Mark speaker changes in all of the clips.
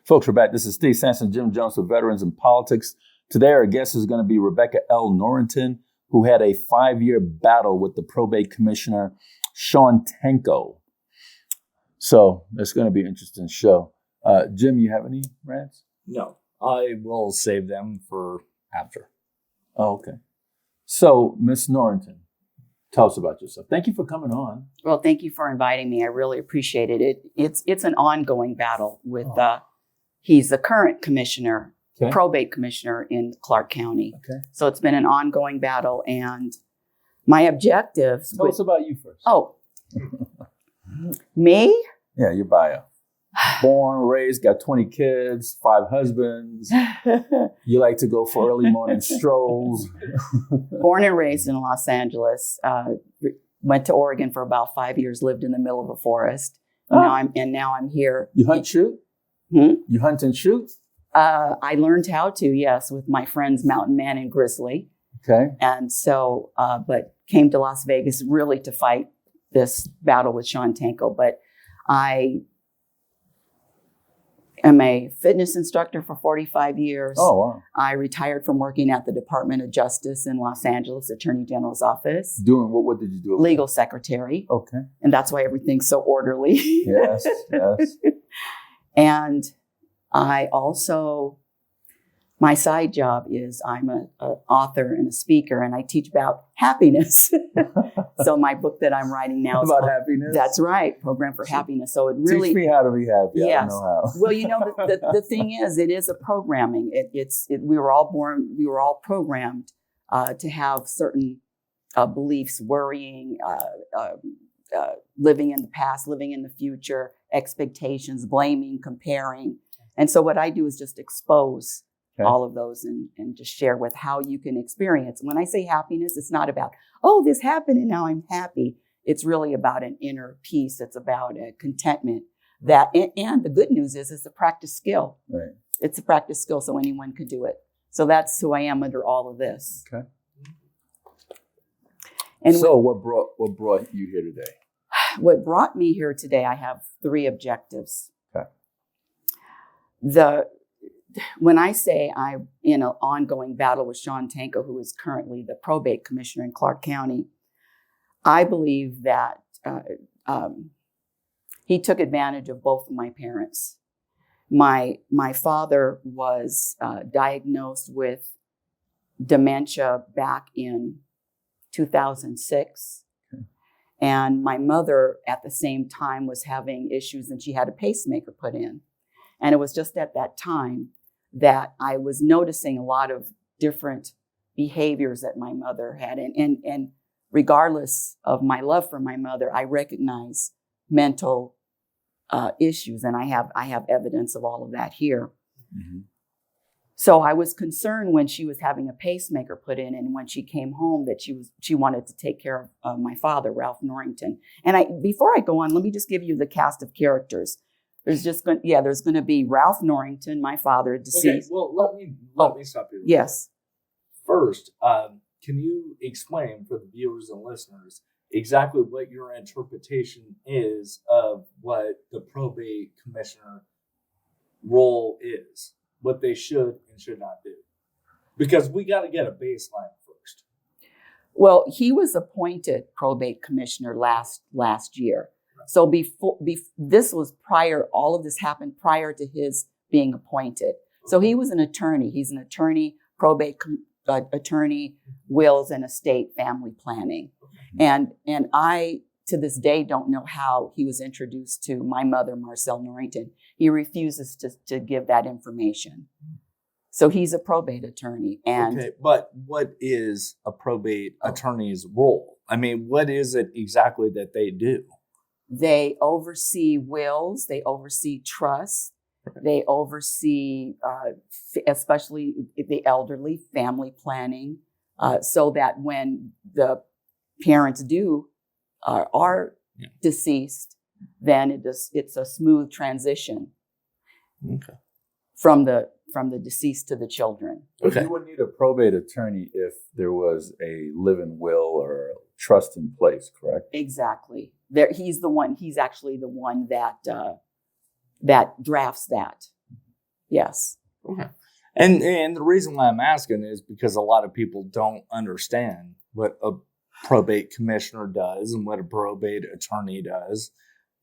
Speaker 1: Folks, we're back. This is Steve Sampson, Jim Jones for Veterans in Politics. Today, our guest is going to be Rebecca L. Norrington, who had a 5-year battle with the probate commissioner, Sean Tanko. So it's going to be an interesting show. Jim, you have any rants?
Speaker 2: No, I will save them for after.
Speaker 1: Oh, okay. So, Miss Norrington, tell us about yourself. Thank you for coming on.
Speaker 3: Well, thank you for inviting me. I really appreciate it. It's an ongoing battle with, he's the current commissioner,
Speaker 1: Okay.
Speaker 3: probate commissioner in Clark County.
Speaker 1: Okay.
Speaker 3: So it's been an ongoing battle, and my objectives.
Speaker 1: Tell us about you first.
Speaker 3: Oh, me?
Speaker 1: Yeah, your bio. Born, raised, got 20 kids, 5 husbands. You like to go for early morning strolls.
Speaker 3: Born and raised in Los Angeles. Went to Oregon for about 5 years. Lived in the middle of a forest. Now I'm here.
Speaker 1: You hunt, shoot? You hunt and shoot?
Speaker 3: I learned how to, yes, with my friends Mountain Man and Grizzly.
Speaker 1: Okay.
Speaker 3: And so, but came to Las Vegas really to fight this battle with Sean Tanko. But I am a fitness instructor for 45 years.
Speaker 1: Oh, wow.
Speaker 3: I retired from working at the Department of Justice in Los Angeles, Attorney General's office.
Speaker 1: Doing what did you do?
Speaker 3: Legal secretary.
Speaker 1: Okay.
Speaker 3: And that's why everything's so orderly.
Speaker 1: Yes, yes.
Speaker 3: And I also, my side job is I'm an author and a speaker, and I teach about happiness. So my book that I'm writing now is
Speaker 1: about
Speaker 3: called,
Speaker 1: happiness?
Speaker 3: That's right, Program for Happiness. So it really
Speaker 1: Teach me how to be happy.
Speaker 3: Yes.
Speaker 1: I don't know how.
Speaker 3: Well, you know, the thing is, it is a programming. We were all programmed to have certain beliefs, worrying, living in the past, living in the future, expectations, blaming, comparing. And so what I do is just expose all of those and just share with how you can experience. When I say happiness, it's not about, oh, this happened and now I'm happy. It's really about an inner peace. It's about a contentment. That and the good news is it's a practice skill.
Speaker 1: Right.
Speaker 3: It's a practice skill, so anyone can do it. So that's who I am under all of this.
Speaker 1: Okay.
Speaker 3: And
Speaker 1: so what brought you here today?
Speaker 3: What brought me here today, I have 3 objectives.
Speaker 1: Okay.
Speaker 3: When I say I'm in an ongoing battle with Sean Tanko, who is currently the probate commissioner in Clark County, I believe that he took advantage of both of my parents. My father was diagnosed with dementia back in 2006. Okay. And my mother at the same time was having issues, and she had a pacemaker put in. And it was just at that time that I was noticing a lot of different behaviors that my mother had. And regardless of my love for my mother, I recognize mental issues, and I have evidence of all of that here. Mm-hmm. So I was concerned when she was having a pacemaker put in, and when she came home that she wanted to take care of my father, Ralph Norrington. And before I go on, let me just give you the cast of characters. There's going to be Ralph Norrington, my father, deceased.
Speaker 2: Okay, well, let me stop you.
Speaker 3: Yes.
Speaker 2: First, can you explain for the viewers and listeners exactly what your interpretation is of what the probate commissioner role is, what they should and should not do? Because we got to get a baseline first.
Speaker 3: Well, he was appointed probate commissioner last year. So this was prior, all of this happened prior to his being appointed. So he was an attorney. He's an attorney, probate attorney, wills and estate family planning. And I, to this day, don't know how he was introduced to my mother, Marcel Norrington. He refuses to give that information. So he's a probate attorney. And
Speaker 2: okay, but what is a probate attorney's role? I mean, what is it exactly that they do?
Speaker 3: They oversee wills, they oversee trusts, they oversee, especially the elderly, family planning, so that when the parents are deceased, then it's a smooth transition from the deceased to the children.
Speaker 1: Okay. You would need a probate attorney if there was a living will or trust in place, correct?
Speaker 3: Exactly. He's actually the one that drafts that. Yes.
Speaker 2: Okay. And the reason why I'm asking is because a lot of people don't understand what a probate commissioner does and what a probate attorney does.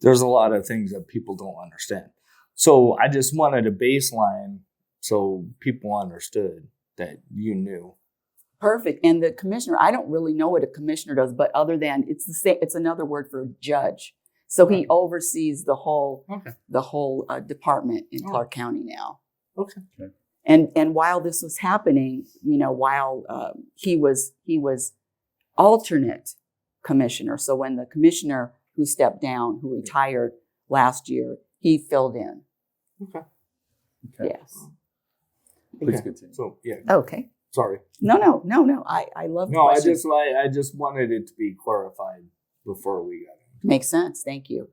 Speaker 2: There's a lot of things that people don't understand. So I just wanted a baseline so people understood that you knew.
Speaker 3: Perfect. And the commissioner, I don't really know what a commissioner does, but other than it's the same, it's another word for judge. So he oversees the whole department in Clark County now.
Speaker 2: Okay.
Speaker 3: And while this was happening, while he was alternate commissioner. So when the commissioner who stepped down, who retired last year, he filled in.
Speaker 2: Okay.
Speaker 3: Yes.
Speaker 1: Please continue.
Speaker 2: So yeah.
Speaker 3: Okay.
Speaker 2: Sorry.
Speaker 3: No. I love the
Speaker 2: No,
Speaker 3: question.
Speaker 2: I just wanted it to be clarified before we got into
Speaker 3: Makes sense. Thank you.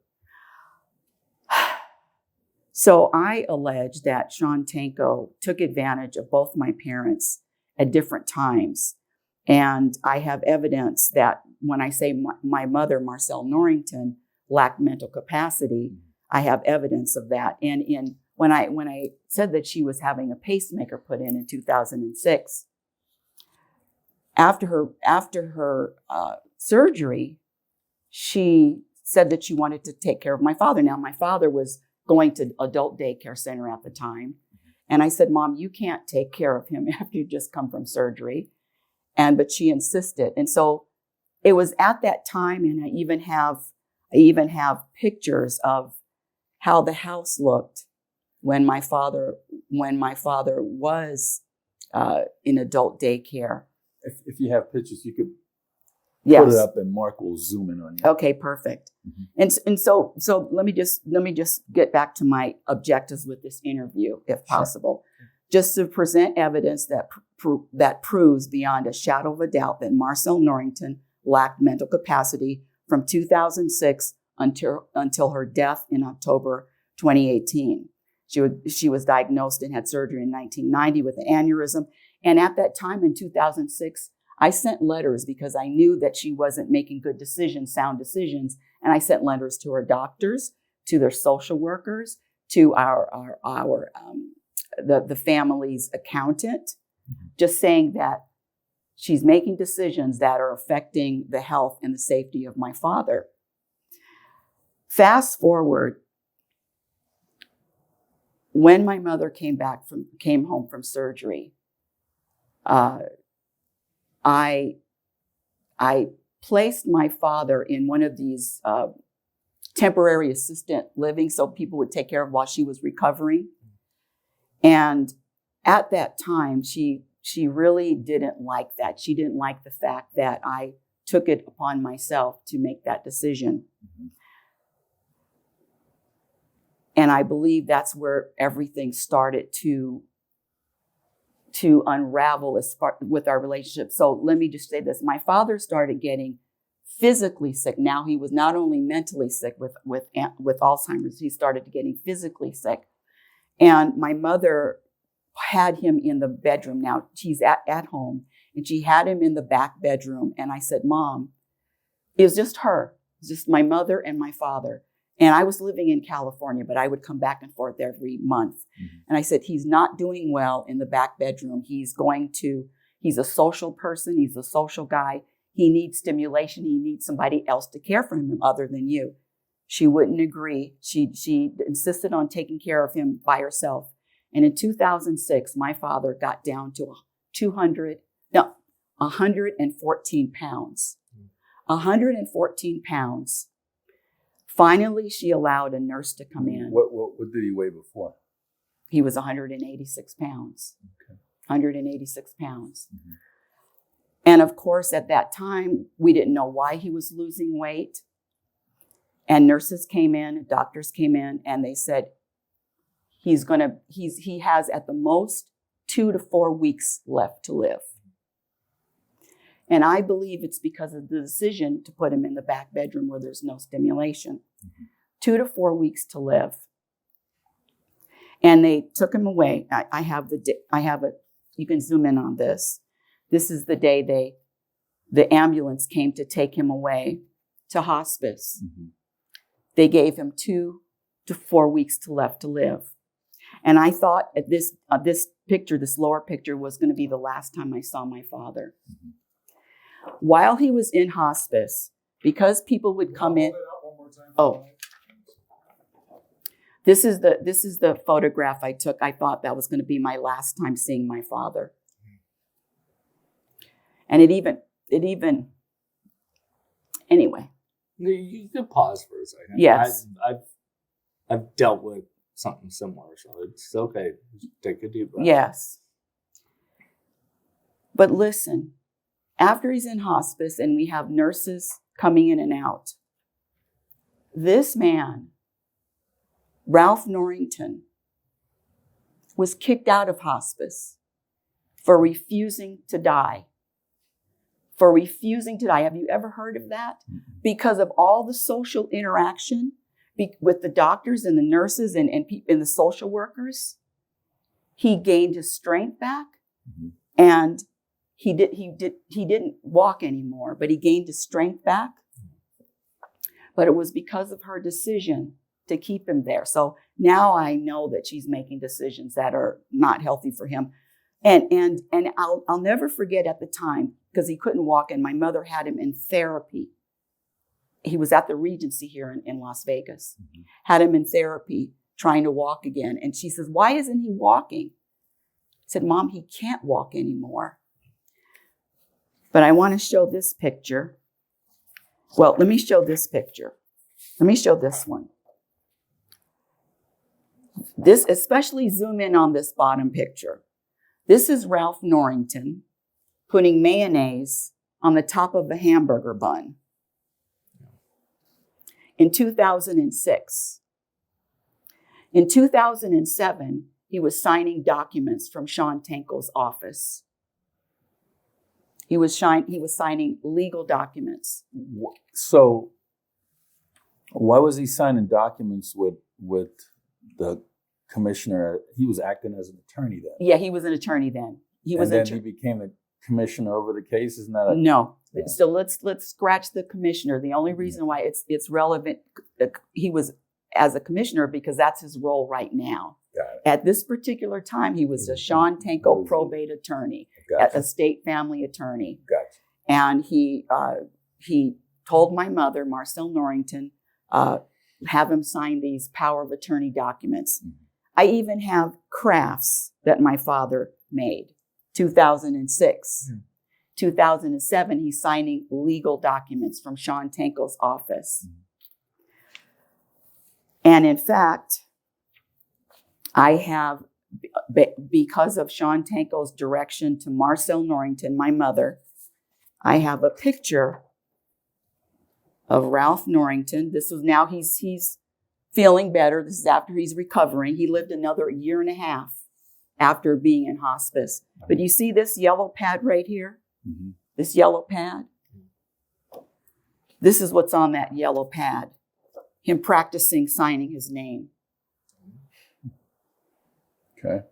Speaker 3: So I allege that Sean Tanko took advantage of both my parents at different times. And I have evidence that when I say my mother, Marcelle Norrington, lacked mental capacity, I have evidence of that. And when I said that she was having a pacemaker put in 2006, after her surgery, she said that she wanted to take care of my father. Now, my father was going to adult daycare center at the time. And I said, Mom, you can't take care of him after you just come from surgery. But she insisted. And so it was at that time, and I even have pictures of how the house looked when my father was in adult daycare.
Speaker 1: If you have pictures, you could
Speaker 3: Yes.
Speaker 1: put it up, and Mark will zoom in on you.
Speaker 3: Okay, perfect. And so let me just get back to my objectives with this interview, if possible. Just to present evidence that proves beyond a shadow of a doubt that Marcelle Norrington lacked mental capacity from 2006 until her death in October 2018. She was diagnosed and had surgery in 1990 with an aneurysm. And at that time in 2006, I sent letters because I knew that she wasn't making good decisions, sound decisions. And I sent letters to her doctors, to their social workers, to the family's accountant, just saying that she's making decisions that are affecting the health and the safety of my father. Fast forward, when my mother came home from surgery, I placed my father in one of these temporary assistant living so people would take care of while she was recovering. And at that time, she really didn't like that. She didn't like the fact that I took it upon myself to make that decision. And I believe that's where everything started to unravel with our relationship. So let me just say this. My father started getting physically sick. Now he was not only mentally sick with Alzheimer's, he started getting physically sick. And my mother had him in the bedroom. Now she's at home, and she had him in the back bedroom. And I said, Mom, it was just her, just my mother and my father. And I was living in California, but I would come back and forth every month. And I said, he's not doing well in the back bedroom. He's a social person. He's a social guy. He needs stimulation. He needs somebody else to care for him other than you. She wouldn't agree. She insisted on taking care of him by herself. And in 2006, my father got down to 114 pounds. 114 pounds. Finally, she allowed a nurse to come in.
Speaker 1: What did he weigh before?
Speaker 3: He was 186 pounds.
Speaker 1: Okay.
Speaker 3: 186 pounds. And of course, at that time, we didn't know why he was losing weight. And nurses came in, doctors came in, and they said, he has at the most 2 to 4 weeks left to live. And I believe it's because of the decision to put him in the back bedroom where there's no stimulation. 2 to 4 weeks to live. And they took him away. You can zoom in on this. This is the day the ambulance came to take him away to hospice. They gave him 2 to 4 weeks left to live. And I thought at this picture, this lower picture, was going to be the last time I saw my father. While he was in hospice, because people would come in. Oh, this is the photograph I took. I thought that was going to be my last time seeing my father. And it even anyway.
Speaker 2: You could pause for a second.
Speaker 3: Yes.
Speaker 2: I've dealt with something similar, so it's okay. Just take a deep breath.
Speaker 3: Yes. But listen, after he's in hospice and we have nurses coming in and out, this man, Ralph Norrington, was kicked out of hospice for refusing to die. For refusing to die. Have you ever heard of that? Because of all the social interaction with the doctors and the nurses and the social workers, he gained his strength back, and he didn't walk anymore, but he gained his strength back. But it was because of her decision to keep him there. So now I know that she's making decisions that are not healthy for him. And I'll never forget at the time, because he couldn't walk, and my mother had him in therapy. He was at the Regency here in Las Vegas, had him in therapy, trying to walk again. And she says, "Why isn't he walking?" I said, "Mom, he can't walk anymore." But I want to show this picture. Well, let me show this picture. Let me show this one. This, especially zoom in on this bottom picture. This is Ralph Norrington putting mayonnaise on the top of a hamburger bun in 2006. In 2007, he was signing documents from Sean Tanko's office. He was signing legal documents.
Speaker 1: So why was he signing documents with the commissioner? He was acting as an attorney then.
Speaker 3: Yeah, he was an attorney then. He
Speaker 1: became the commissioner over the case. Isn't that
Speaker 3: no? So let's scratch the commissioner. The only reason why it's relevant, he was as a commissioner because that's his role right now.
Speaker 1: Got it.
Speaker 3: At this particular time, he was a Sean Tanko probate attorney, a state family attorney.
Speaker 1: Gotcha.
Speaker 3: And he told my mother, Marcel Norrington, have him sign these power of attorney documents. I even have crafts that my father made. 2006. 2007, he's signing legal documents from Sean Tanko's office. And in fact, I have, because of Sean Tanko's direction to Marcel Norrington, my mother, I have a picture of Ralph Norrington. This was now he's feeling better. This is after he's recovering. He lived another 1.5 years after being in hospice. But you see this yellow pad right here? This yellow pad? This is what's on that yellow pad. Him practicing signing his name.
Speaker 1: Okay.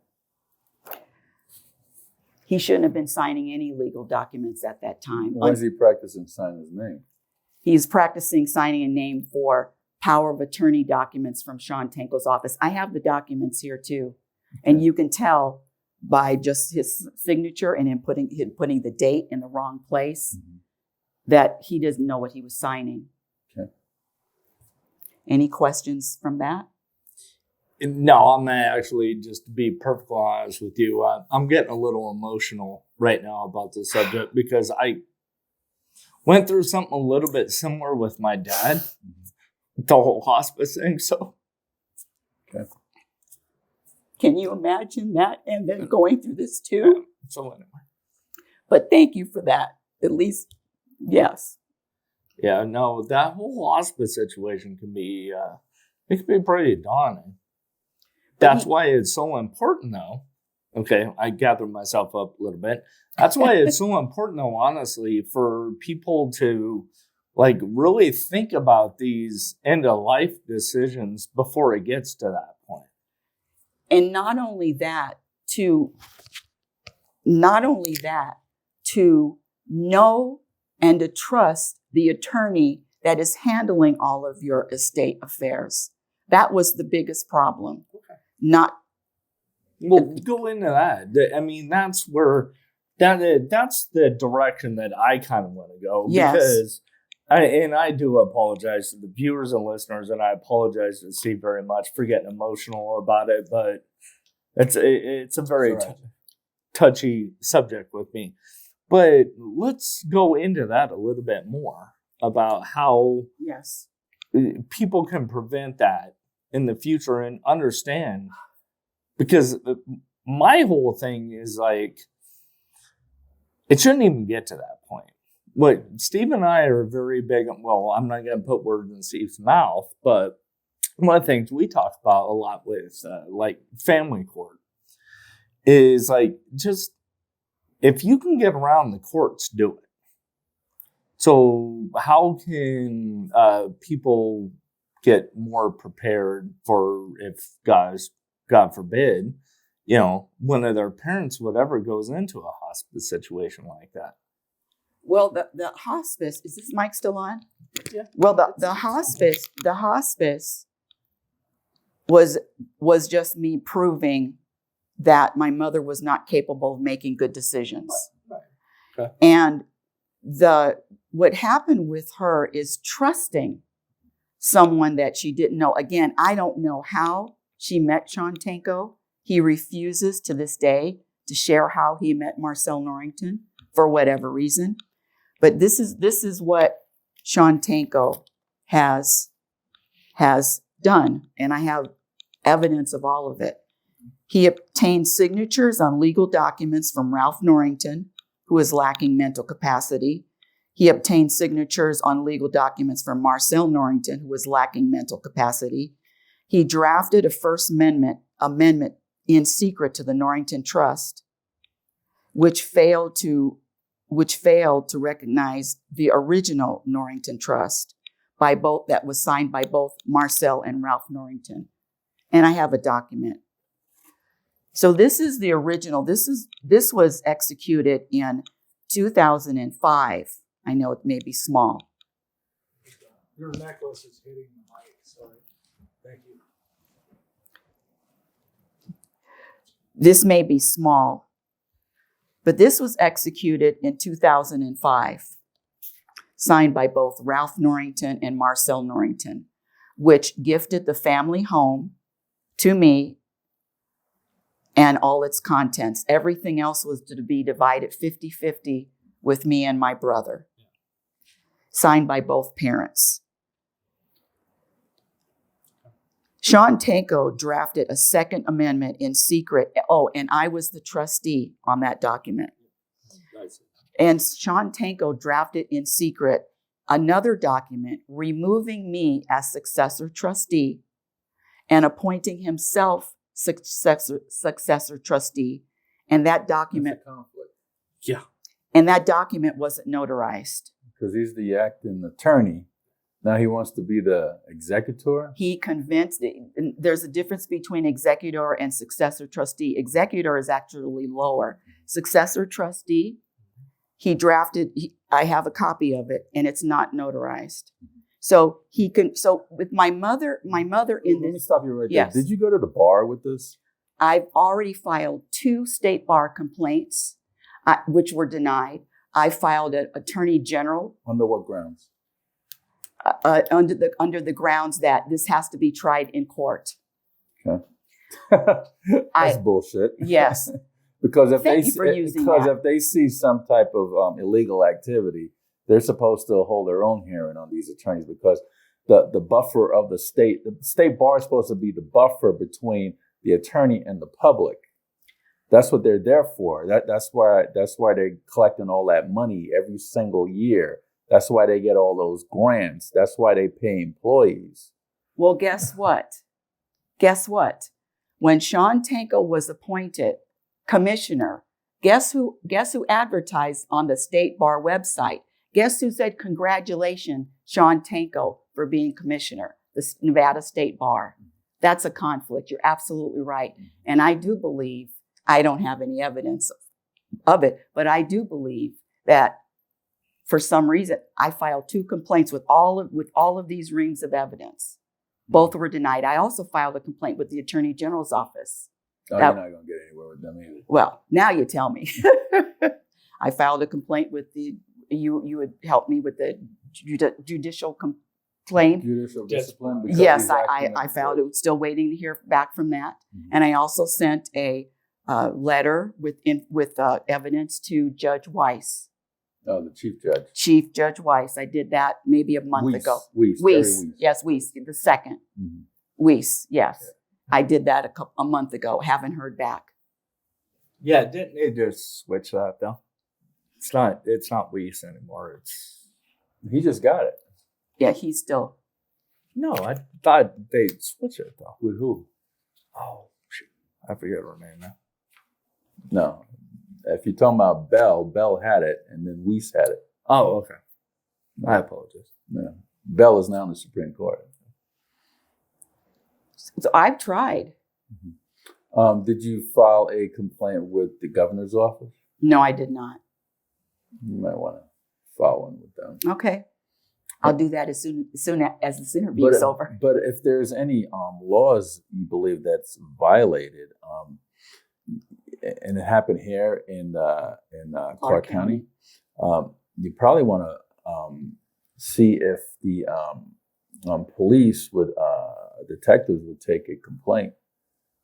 Speaker 3: He shouldn't have been signing any legal documents at that time.
Speaker 1: Why is he practicing signing his name?
Speaker 3: He's practicing signing a name for power of attorney documents from Sean Tanko's office. I have the documents here too. And you can tell by just his signature and him putting the date in the wrong place that he doesn't know what he was signing.
Speaker 1: Okay.
Speaker 3: Any questions from that?
Speaker 2: No, I'm actually, just to be perfectly honest with you, I'm getting a little emotional right now about this subject because I went through something a little bit similar with my dad, the whole hospice thing. So,
Speaker 1: okay.
Speaker 3: Can you imagine that and then going through this too?
Speaker 2: So anyway.
Speaker 3: But thank you for that. At least, yes.
Speaker 2: Yeah, no, that whole hospice situation can be, it can be pretty daunting. That's why it's so important, though. Okay, I gathered myself up a little bit. That's why it's so important, though, honestly, for people to really think about these end-of-life decisions before it gets to that point.
Speaker 3: And not only that, to know and to trust the attorney that is handling all of your estate affairs. That was the biggest problem. Okay. Not
Speaker 2: Well, go into that. I mean, that's where that's the direction that I kind of want to go.
Speaker 3: Yes.
Speaker 2: Because I do apologize to the viewers and listeners, and I apologize to Steve very much for getting emotional about it, but it's a very touchy subject with me. But let's go into that a little bit more about how
Speaker 3: Yes.
Speaker 2: people can prevent that in the future and understand. Because my whole thing is like, it shouldn't even get to that point. What Steve and I are very big on, well, I'm not going to put words in Steve's mouth, but one of the things we talk about a lot with like family court is like, just if you can get around the courts, do it. So how can people get more prepared for if God forbid, one of their parents, whatever, goes into a hospice situation like that?
Speaker 3: Well, the hospice, is this mic still on?
Speaker 2: Yeah.
Speaker 3: Well, the hospice was just me proving that my mother was not capable of making good decisions.
Speaker 2: Right. Okay.
Speaker 3: And what happened with her is trusting someone that she didn't know. Again, I don't know how she met Sean Tanko. He refuses to this day to share how he met Marcel Norrington for whatever reason. But this is what Sean Tanko has done, and I have evidence of all of it. He obtained signatures on legal documents from Ralph Norrington, who is lacking mental capacity. He obtained signatures on legal documents from Marcel Norrington, who is lacking mental capacity. He drafted a First Amendment in secret to the Norrington Trust, which failed to recognize the original Norrington Trust that was signed by both Marcel and Ralph Norrington. And I have a document. So this is the original. This was executed in 2005. I know it may be small.
Speaker 4: Your necklace is hitting the mic. Sorry. Thank you.
Speaker 3: This may be small, but this was executed in 2005, signed by both Ralph Norrington and Marcel Norrington, which gifted the family home to me and all its contents. Everything else was to be divided 50-50 with me and my brother, signed by both parents. Sean Tanko drafted a Second Amendment in secret. Oh, and I was the trustee on that document. And Sean Tanko drafted in secret another document removing me as successor trustee and appointing himself successor trustee. And that document,
Speaker 1: conflict.
Speaker 2: Yeah.
Speaker 3: And that document wasn't notarized.
Speaker 1: Because he's the acting attorney. Now he wants to be the executor.
Speaker 3: He convinced, there's a difference between executor and successor trustee. Executor is actually lower. Successor trustee, he drafted, I have a copy of it, and it's not notarized. So with my mother in
Speaker 1: Let me stop you right
Speaker 3: yes.
Speaker 1: there. Did you go to the bar with this?
Speaker 3: I've already filed 2 state bar complaints, which were denied. I filed an attorney general.
Speaker 1: Under what grounds?
Speaker 3: Under the grounds that this has to be tried in court.
Speaker 1: Okay. That's bullshit.
Speaker 3: Yes.
Speaker 1: Because if
Speaker 3: if
Speaker 1: they see some type of illegal activity, they're supposed to hold their own hearing on these attorneys, because the buffer of the state bar is supposed to be the buffer between the attorney and the public. That's what they're there for. That's why they're collecting all that money every single year. That's why they get all those grants. That's why they pay employees.
Speaker 3: Well, guess what? When Sean Tanko was appointed commissioner, guess who advertised on the state bar website? Guess who said, "Congratulations, Sean Tanko, for being commissioner?" The Nevada State Bar. That's a conflict. You're absolutely right. And I do believe, I don't have any evidence of it, but I do believe that for some reason, I filed 2 complaints with all of these reams of evidence. Both were denied. I also filed a complaint with the Attorney General's office.
Speaker 1: Oh,
Speaker 3: That-
Speaker 1: you're not going to get anywhere with them either.
Speaker 3: Well, now you tell me. I filed a complaint with you would help me with the judicial complaint.
Speaker 1: Judicial discipline? because
Speaker 3: Yes,
Speaker 1: he's
Speaker 3: I
Speaker 1: acting
Speaker 3: filed it. Still waiting to hear back from that.
Speaker 1: Mhm.
Speaker 3: And I also sent a letter with evidence to Judge Weiss,
Speaker 1: Oh, the chief judge.
Speaker 3: Chief Judge Weiss. I did that maybe a month ago.
Speaker 1: Weiss.
Speaker 3: Weiss, yes, Weiss, the second.
Speaker 1: Mhm.
Speaker 3: Weiss, yes. I did that a month ago. Haven't heard back.
Speaker 2: Yeah, didn't they just switch that though? It's not Weiss anymore. It's
Speaker 1: He just got it.
Speaker 3: Yeah, he's still.
Speaker 2: no, I thought they switched it though.
Speaker 1: With who?
Speaker 2: Oh shoot. I forget her name now.
Speaker 1: No. If you're talking about Bell had it, and then Weiss had it.
Speaker 2: Oh, okay. I apologize.
Speaker 1: Yeah. Bell is now in the Supreme Court.
Speaker 3: So I've tried.
Speaker 1: Did you file a complaint with the governor's office?
Speaker 3: No, I did not.
Speaker 1: You might want to file one with them.
Speaker 3: Okay. I'll do that as soon as this interview is over.
Speaker 1: But if there's any laws you believe that's violated, and it happened here in Clark County, you probably want to see if the police would, detectives would take a complaint.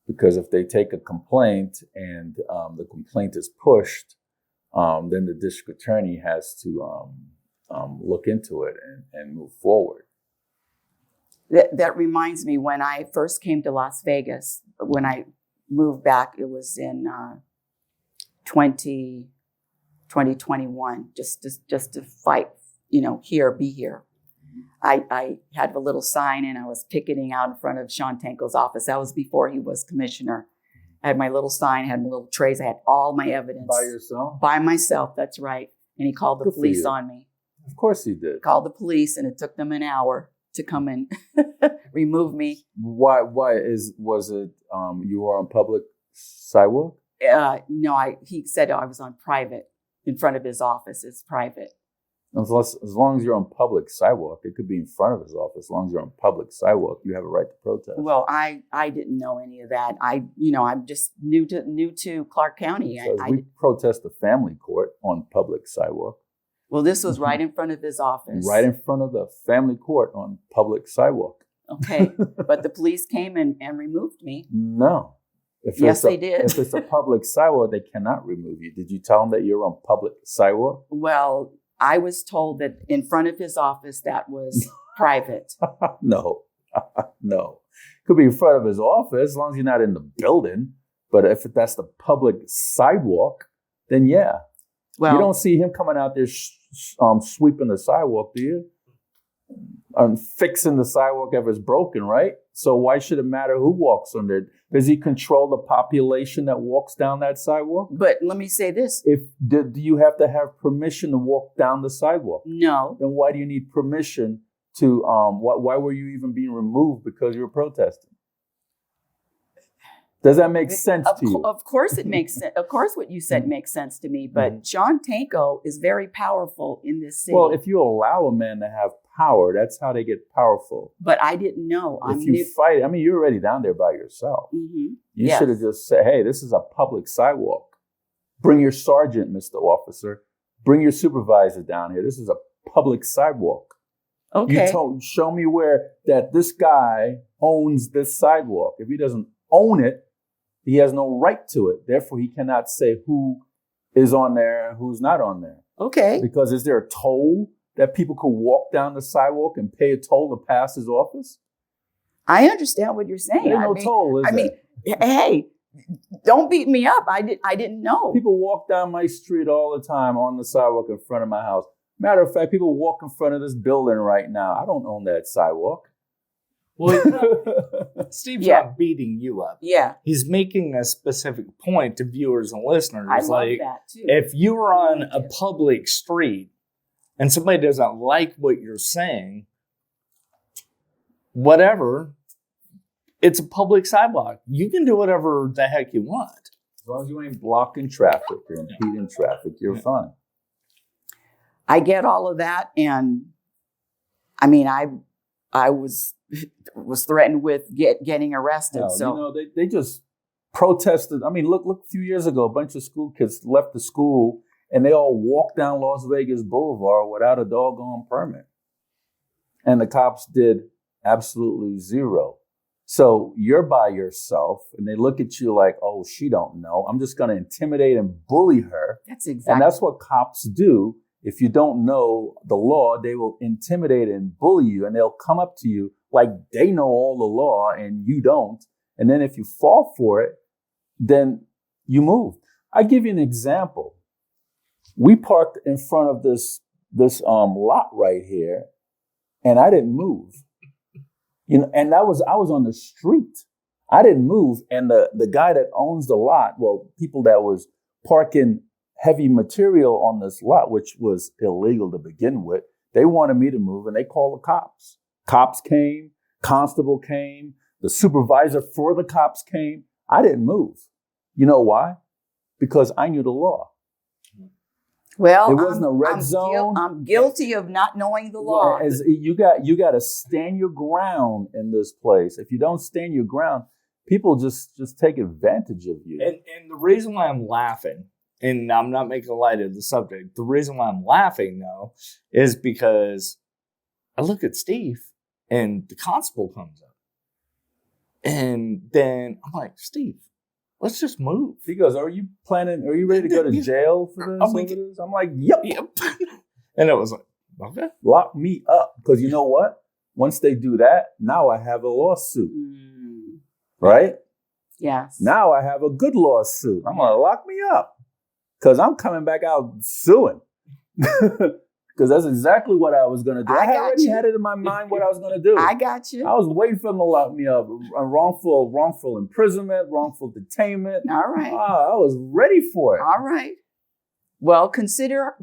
Speaker 1: Because if they take a complaint and the complaint is pushed, then the district attorney has to look into it and move forward.
Speaker 3: That reminds me, when I first came to Las Vegas, when I moved back, it was in 2021, just to fight, be here. I had a little sign and I was picketing out in front of Sean Tanko's office. That was before he was commissioner. I had my little sign, had my little trays, I had all my evidence.
Speaker 1: By yourself?
Speaker 3: By myself, that's right. And he called the
Speaker 1: Good for
Speaker 3: police
Speaker 1: you.
Speaker 3: on me.
Speaker 1: Of course he did.
Speaker 3: Called the police and it took them an hour to come and remove me.
Speaker 1: Why was it you were on public sidewalk?
Speaker 3: No, he said I was on private, in front of his office. It's private.
Speaker 1: As long as you're on public sidewalk, it could be in front of his office. As long as you're on public sidewalk, you have a right to protest.
Speaker 3: Well, I didn't know any of that. I'm just new to Clark County.
Speaker 1: We protest the family court on public sidewalk.
Speaker 3: Well, this was right in front of his office.
Speaker 1: Right in front of the family court on public sidewalk.
Speaker 3: Okay, but the police came and removed me.
Speaker 1: No.
Speaker 3: Yes, they did.
Speaker 1: If it's a public sidewalk, they cannot remove you. Did you tell them that you're on public sidewalk?
Speaker 3: Well, I was told that in front of his office, that was private.
Speaker 1: No. No. Could be in front of his office as long as you're not in the building. But if that's the public sidewalk, then yeah.
Speaker 3: Well,
Speaker 1: you don't see him coming out there sweeping the sidewalk, do you? Fixing the sidewalk if it's broken, right? So why should it matter who walks on there? Does he control the population that walks down that sidewalk?
Speaker 3: But let me say this.
Speaker 1: Do you have to have permission to walk down the sidewalk?
Speaker 3: No.
Speaker 1: Then why do you need permission to, why were you even being removed because you were protesting? Does that make sense to you?
Speaker 3: Of course it makes sense. Of course what you said makes sense to me. But Sean Tanko is very powerful in this city.
Speaker 1: Well, if you allow a man to have power, that's how they get powerful.
Speaker 3: But I didn't know.
Speaker 1: If you fight, you're already down there by yourself.
Speaker 3: Mm-hmm.
Speaker 1: You should have just said, hey, this is a public sidewalk. Bring your sergeant, Mr. Officer. Bring your supervisor down here. This is a public sidewalk.
Speaker 3: Okay.
Speaker 1: Show me where that this guy owns this sidewalk. If he doesn't own it, he has no right to it. Therefore, he cannot say who is on there and who's not on there.
Speaker 3: Okay.
Speaker 1: Because is there a toll that people could walk down the sidewalk and pay a toll to pass his office?
Speaker 3: I understand what you're saying.
Speaker 1: There's no toll, is there?
Speaker 3: Hey, don't beat me up. I didn't know.
Speaker 1: People walk down my street all the time on the sidewalk in front of my house. Matter of fact, people walk in front of this building right now. I don't own that sidewalk.
Speaker 2: Well, Steve's not beating you up.
Speaker 3: Yeah.
Speaker 2: He's making a specific point to viewers and listeners.
Speaker 3: I love that too.
Speaker 2: If you are on a public street and somebody doesn't like what you're saying, whatever, it's a public sidewalk. You can do whatever the heck you want.
Speaker 1: As long as you ain't blocking traffic or impeding traffic, you're fine.
Speaker 3: I get all of that. And I was threatened with getting arrested.
Speaker 1: No,
Speaker 3: so
Speaker 1: they just protested. I mean, look, a few years ago, a bunch of school kids left the school and they all walked down Las Vegas Boulevard without a doggone permit. And the cops did absolutely zero. So you're by yourself and they look at you like, oh, she don't know. I'm just going to intimidate and bully her.
Speaker 3: That's exactly.
Speaker 1: And that's what cops do. If you don't know the law, they will intimidate and bully you, and they'll come up to you like they know all the law and you don't. And then if you fall for it, then you move. I give you an example. We parked in front of this lot right here, and I didn't move. And I was on the street. I didn't move, and the guy that owns the lot, well, people that was parking heavy material on this lot, which was illegal to begin with, they wanted me to move, and they called the cops. Cops came, constable came, the supervisor for the cops came. I didn't move. You know why? Because I knew the law.
Speaker 3: Well,
Speaker 1: it wasn't a red zone.
Speaker 3: I'm guilty of not knowing the law.
Speaker 1: As you got to stand your ground in this place. If you don't stand your ground, people just take advantage of you.
Speaker 2: And the reason why I'm laughing, and I'm not making light of the subject, the reason why I'm laughing though is because I look at Steve and the constable comes up, and then I'm like, Steve, let's just move.
Speaker 1: He goes, are you ready to go to jail for this? I'm like, yep.
Speaker 2: And it was like, okay.
Speaker 1: Lock me up. Because you know what? Once they do that, now I have a lawsuit. Right?
Speaker 3: Yes.
Speaker 1: Now I have a good lawsuit. I'm going to lock me up. Because I'm coming back out suing. Because that's exactly what I was going to do. I already had it in my mind what I was going to do.
Speaker 3: I got you.
Speaker 1: I was waiting for them to lock me up. Wrongful imprisonment, wrongful detainment.
Speaker 3: All right.
Speaker 1: I was ready for it.
Speaker 3: All right. Well, consider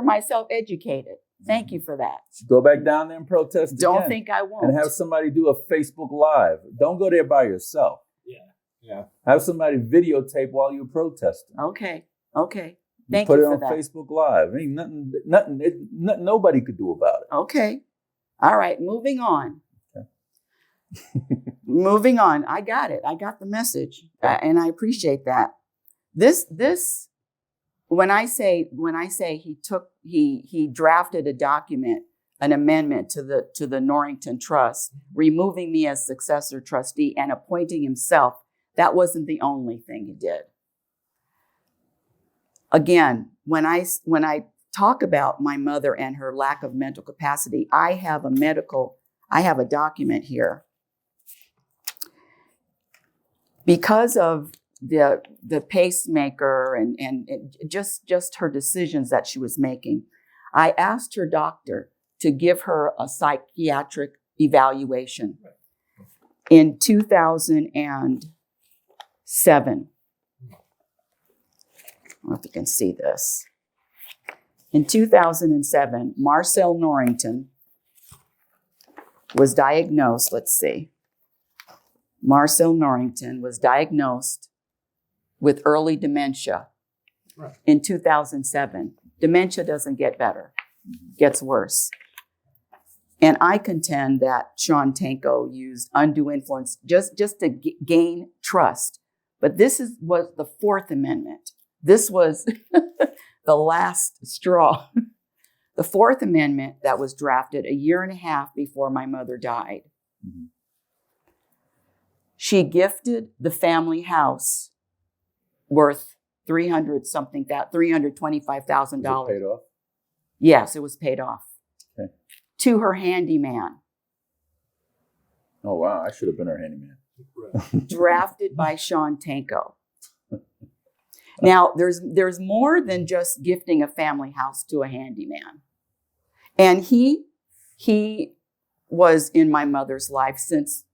Speaker 3: myself educated. Thank you for that.
Speaker 1: Go back down there and protest
Speaker 3: Don't
Speaker 1: again.
Speaker 3: think I won't.
Speaker 1: And have somebody do a Facebook Live. Don't go there by yourself.
Speaker 2: Yeah.
Speaker 1: Have somebody videotape while you're protesting.
Speaker 3: Okay. Thank
Speaker 1: you
Speaker 3: for
Speaker 1: that. Put it on Facebook Live. Ain't nothing nobody could do about it.
Speaker 3: Okay. All right. Moving on.
Speaker 1: Okay.
Speaker 3: Moving on. I got it. I got the message, and I appreciate that. This. When I say he drafted a document, an amendment to the Norrington Trust, removing me as successor trustee and appointing himself, that wasn't the only thing he did. Again, when I talk about my mother and her lack of mental capacity, I have a document here. Because of the pacemaker and just her decisions that she was making, I asked her doctor to give her a psychiatric evaluation in 2007. I don't know if you can see this. In 2007, Marcel Norrington was diagnosed, Marcel Norrington was diagnosed with early dementia in 2007. Dementia doesn't get better, gets worse. And I contend that Sean Tanko used undue influence just to gain trust. But this was the Fourth Amendment. This was the last straw. The Fourth Amendment that was drafted a year and a half before my mother died. Mm-hmm. She gifted the family house worth $325,000.
Speaker 1: Paid off?
Speaker 3: Yes, it was paid off.
Speaker 1: Okay.
Speaker 3: To her handyman.
Speaker 1: Oh, wow. I should have been her handyman.
Speaker 3: Drafted by Sean Tanko. Now, there's more than just gifting a family house to a handyman. And he was in my mother's life since,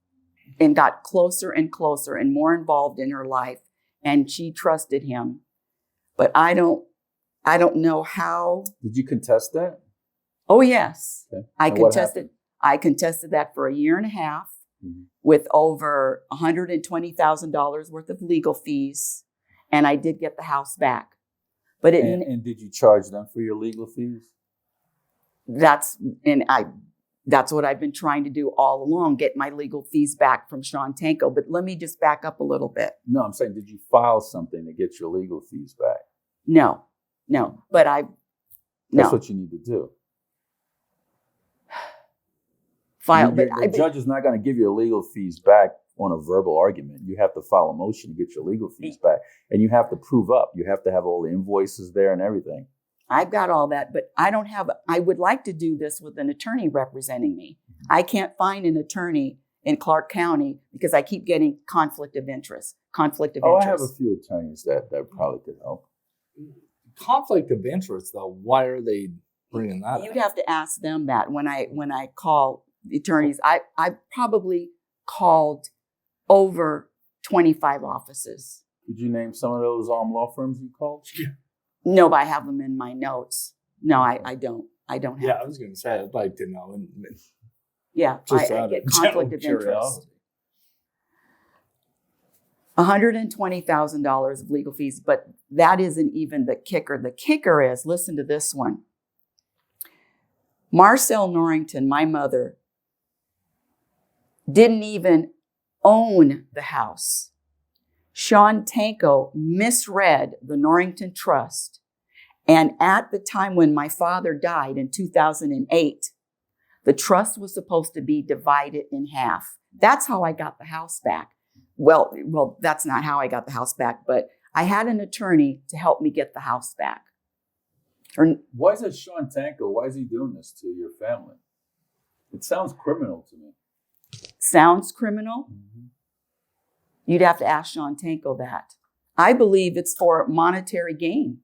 Speaker 3: and got closer and closer and more involved in her life. And she trusted him. But I don't know how.
Speaker 1: Did you contest that?
Speaker 3: Oh, yes.
Speaker 1: Okay.
Speaker 3: I contested that for a year and a half with over $120,000 worth of legal fees. And I did get the house back. But
Speaker 1: and did you charge them for your legal fees?
Speaker 3: That's what I've been trying to do all along, get my legal fees back from Sean Tanko. But let me just back up a little bit.
Speaker 1: No, I'm saying, did you file something to get your legal fees back?
Speaker 3: No. But
Speaker 1: That's what you need to do.
Speaker 3: File.
Speaker 1: The judge is not going to give your legal fees back on a verbal argument. You have to file a motion to get your legal fees back. And you have to prove up. You have to have all the invoices there and everything.
Speaker 3: I've got all that, but I would like to do this with an attorney representing me. I can't find an attorney in Clark County because I keep getting conflict of interest.
Speaker 1: I have a few attorneys that probably could help.
Speaker 2: Conflict of interest, though. Why are they bringing that
Speaker 3: You'd
Speaker 2: up?
Speaker 3: have to ask them that when I call the attorneys. I probably called over 25 offices.
Speaker 1: Could you name some of those law firms you called?
Speaker 3: No, but I have them in my notes. No, I don't. I don't have.
Speaker 2: Yeah, I was going to say, I'd like to know.
Speaker 3: Yeah,
Speaker 2: Just
Speaker 3: I
Speaker 2: out
Speaker 3: get
Speaker 2: of
Speaker 3: conflict of
Speaker 2: general
Speaker 3: interest.
Speaker 2: curiosity.
Speaker 3: $120,000 of legal fees, but that isn't even the kicker. The kicker is, listen to this one. Marcel Norrington, my mother, didn't even own the house. Sean Tanko misread the Norrington Trust. And at the time when my father died in 2008, the trust was supposed to be divided in half. That's how I got the house back. Well, that's not how I got the house back, but I had an attorney to help me get the house back.
Speaker 1: Why is it Sean Tanko? Why is he doing this to your family? It sounds criminal to me.
Speaker 3: Sounds criminal?
Speaker 1: Mm-hmm.
Speaker 3: You'd have to ask Sean Tanko that. I believe it's for monetary gain.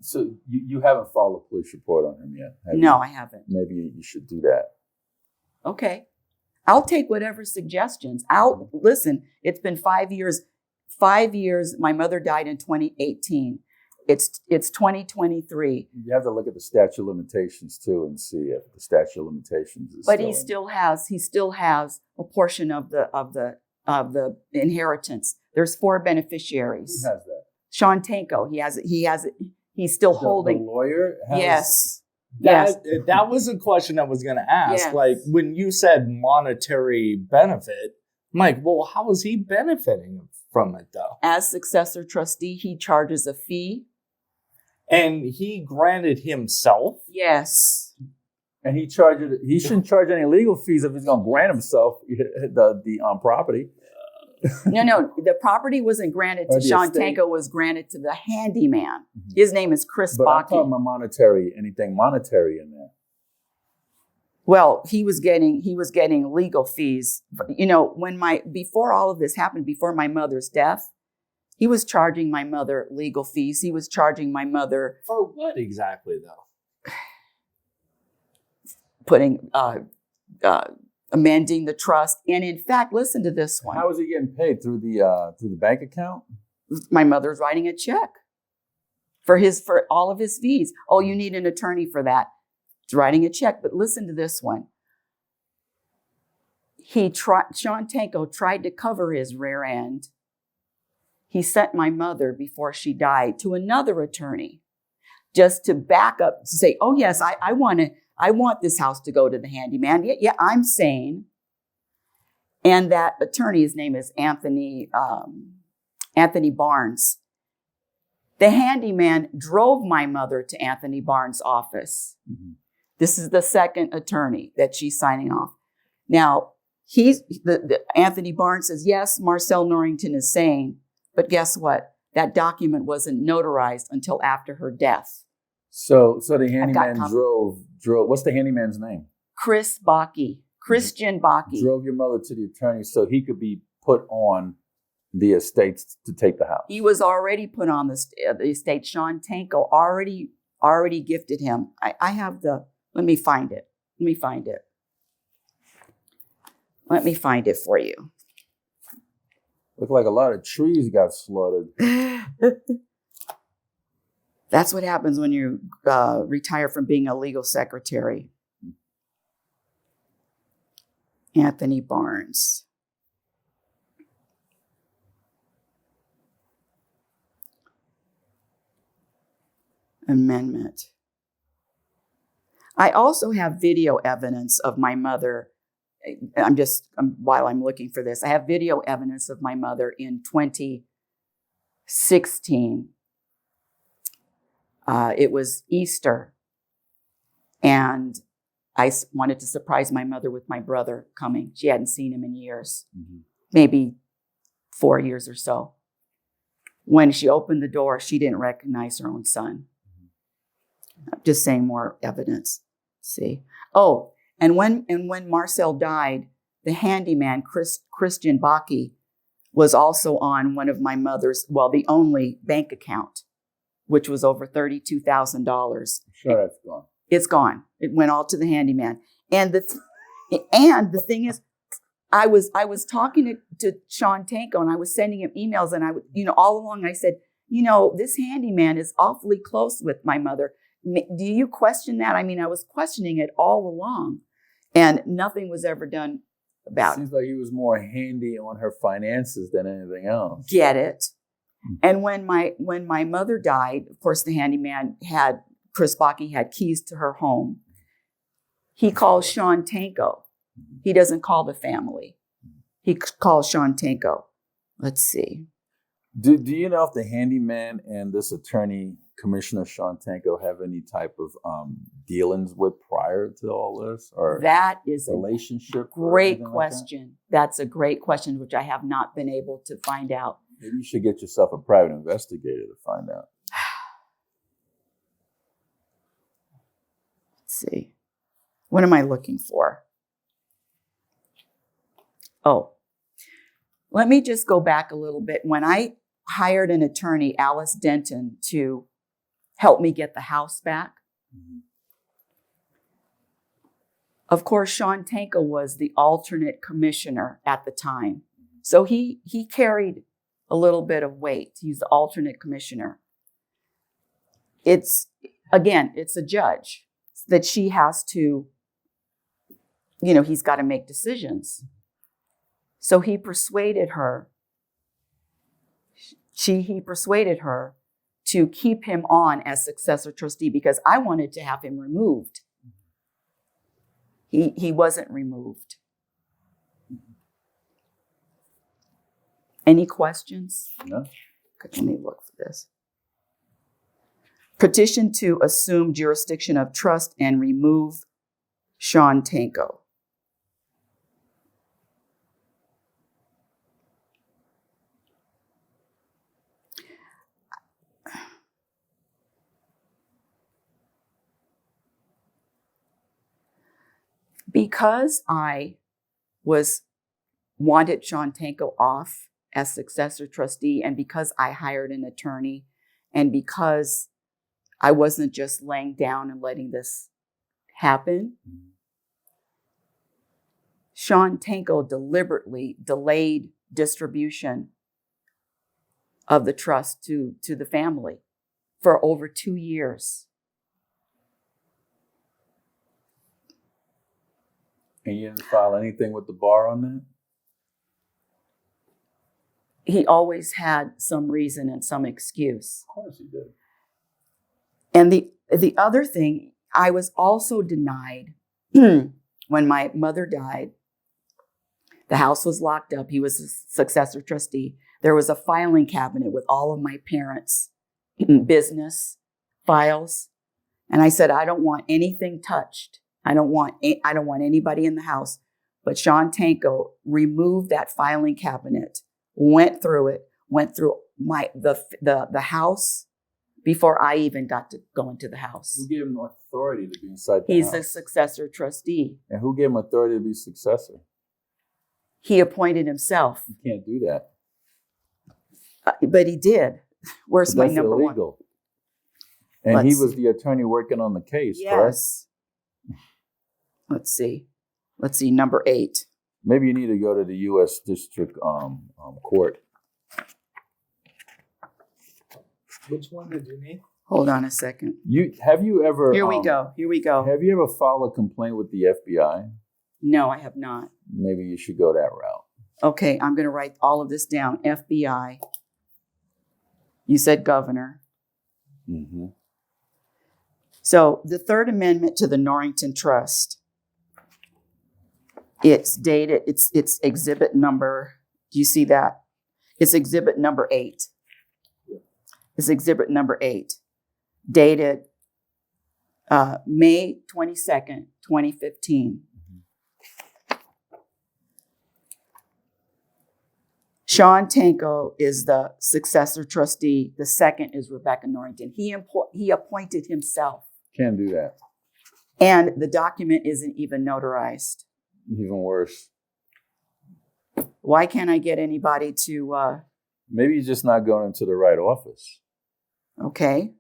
Speaker 1: So you haven't filed a police report on him yet, have
Speaker 3: No,
Speaker 1: you?
Speaker 3: I haven't.
Speaker 1: Maybe you should do that.
Speaker 3: Okay. I'll take whatever suggestions. Listen, it's been 5 years. 5 years. My mother died in 2018. It's 2023.
Speaker 1: You have to look at the statute of limitations too and see if the statute of limitations is.
Speaker 3: But he still has a portion of the inheritance. There's 4 beneficiaries.
Speaker 1: Who has that?
Speaker 3: Sean Tanko. He's still holding.
Speaker 1: The lawyer has.
Speaker 3: Yes.
Speaker 2: That was a question I was going to ask.
Speaker 3: Yes.
Speaker 2: Like, when you said monetary benefit, I'm like, well, how is he benefiting from it, though?
Speaker 3: As successor trustee, he charges a fee.
Speaker 2: And he granted himself?
Speaker 3: Yes.
Speaker 1: And he shouldn't charge any legal fees if he's going to grant himself the property.
Speaker 3: No. The property wasn't granted to
Speaker 1: Or the
Speaker 3: Sean
Speaker 1: estate.
Speaker 3: Tanko. It was granted to the handyman.
Speaker 1: Mm-hmm.
Speaker 3: His name is Chris
Speaker 1: But I'm
Speaker 3: Bakke.
Speaker 1: talking about anything monetary in there.
Speaker 3: Well, he was getting legal fees. You know, before all of this happened, before my mother's death, he was charging my mother legal fees. He was charging my mother
Speaker 2: For what exactly, though?
Speaker 3: putting amending the trust. And in fact, listen to this one.
Speaker 1: How is he getting paid? Through the bank account?
Speaker 3: My mother's writing a check for all of his fees. Oh, you need an attorney for that. He's writing a check. But listen to this one. Sean Tanko tried to cover his rear end. He sent my mother, before she died, to another attorney just to back up, to say, oh yes, I want this house to go to the handyman. Yeah, I'm sane. And that attorney's name is Anthony Barnes. The handyman drove my mother to Anthony Barnes' office.
Speaker 1: Mm-hmm.
Speaker 3: This is the second attorney that she's signing off. Now, Anthony Barnes says, yes, Marcel Norrington is sane, but guess what? That document wasn't notarized until after her death.
Speaker 1: So the handyman drove. What's the handyman's name?
Speaker 3: Chris Bakke, Christian Bakke.
Speaker 1: Drove your mother to the attorney so he could be put on the estate to take the house.
Speaker 3: He was already put on the estate. Sean Tanko already gifted him. I have let me find it. Let me find it for you.
Speaker 1: Looked like a lot of trees got slaughtered.
Speaker 3: That's what happens when you retire from being a legal secretary. Anthony Barnes. Amendment. I also have video evidence of my mother. While I'm looking for this, I have video evidence of my mother in 2016. It was Easter, and I wanted to surprise my mother with my brother coming. She hadn't seen him in years, maybe 4 years or so. When she opened the door, she didn't recognize her own son. I'm just saying more evidence. See? Oh, and when Marcel died, the handyman, Christian Baki, was also on one of my mother's, the only bank account, which was over $32,000.
Speaker 1: Sure, that's gone.
Speaker 3: It's gone. It went all to the handyman. And the thing is, I was talking to Sean Tanko, and I was sending him emails, and all along I said, this handyman is awfully close with my mother. Do you question that? I mean, I was questioning it all along, and nothing was ever done about it.
Speaker 1: Seems like he was more handy on her finances than anything else.
Speaker 3: Get it? And when my mother died, of course, the handyman Chris Baki had keys to her home. He calls Sean Tanko. He doesn't call the family. He calls Sean Tanko. Let's see.
Speaker 1: Do you know if the handyman and this attorney, Commissioner Sean Tanko, have any type of dealings with prior to all this, or
Speaker 3: that is
Speaker 1: relationship?
Speaker 3: A great question. Like that's a great question, which I have not been able to find out.
Speaker 1: Maybe you should get yourself a private investigator to find out.
Speaker 3: Let's see. What am I looking for? Oh, let me just go back a little bit. When I hired an attorney, Alice Denton, to help me get the house back, of course, Sean Tanko was the alternate commissioner at the time. So he carried a little bit of weight. He's the alternate commissioner. It's a judge that she has to, he's got to make decisions. So he persuaded her. He persuaded her to keep him on as successor trustee because I wanted to have him removed. He wasn't removed. Any questions?
Speaker 1: No.
Speaker 3: Okay, let me look for this. Petition to assume jurisdiction of trust and remove Sean Tanko. Because I wanted Sean Tanko off as successor trustee, and because I hired an attorney, and because I wasn't just laying down and letting this happen, Sean Tanko deliberately delayed distribution of the trust to the family for over 2 years.
Speaker 1: And you didn't file anything with the bar on that?
Speaker 3: He always had some reason and some excuse.
Speaker 1: Of course he did.
Speaker 3: And the other thing, I was also denied when my mother died. The house was locked up. He was a successor trustee. There was a filing cabinet with all of my parents' business files. And I said, I don't want anything touched. I don't want anybody in the house. But Sean Tanko removed that filing cabinet, went through the house before I even got to go into the house.
Speaker 1: Who gave him authority to be inside the
Speaker 3: He's
Speaker 1: house?
Speaker 3: a successor trustee.
Speaker 1: And who gave him authority to be successor?
Speaker 3: He appointed himself.
Speaker 1: You can't do that.
Speaker 3: But he did. Where's my number
Speaker 1: illegal.
Speaker 3: One?
Speaker 1: And he was the attorney working on the case, correct?
Speaker 3: Yes. Let's see, number 8.
Speaker 1: Maybe you need to go to the U.S. District Court.
Speaker 2: Which one did you need?
Speaker 3: Hold on a second.
Speaker 1: Have you ever?
Speaker 3: Here we go.
Speaker 1: Have you ever filed a complaint with the FBI?
Speaker 3: No, I have not.
Speaker 1: Maybe you should go that route.
Speaker 3: Okay, I'm going to write all of this down. FBI. You said governor.
Speaker 1: Mm-hmm.
Speaker 3: So the Third Amendment to the Norrington Trust, it's dated, it's exhibit number, do you see that? It's exhibit number 8. It's exhibit number 8, dated May 22nd, 2015. Sean Tanko is the successor trustee. The second is Rebecca Norrington. He appointed himself.
Speaker 1: Can't do that.
Speaker 3: And the document isn't even notarized.
Speaker 1: Even worse.
Speaker 3: Why can't I get anybody to...
Speaker 1: Maybe you're just not going into the right office.
Speaker 3: Okay.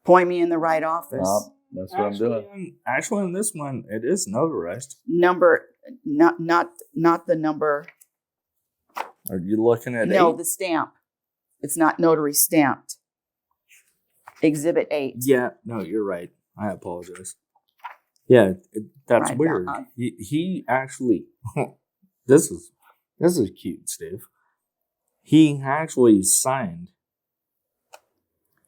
Speaker 3: Point me in the right office.
Speaker 1: That's what I'm doing.
Speaker 2: Actually, in this one, it is notarized.
Speaker 3: Number, not the number.
Speaker 2: Are you looking at
Speaker 3: No,
Speaker 2: 8?
Speaker 3: the stamp. It's not notary stamped. Exhibit 8.
Speaker 2: Yeah, no, you're right. I apologize. Yeah, that's
Speaker 3: Right,
Speaker 2: weird. He actually, this is cute, Steve. He actually signed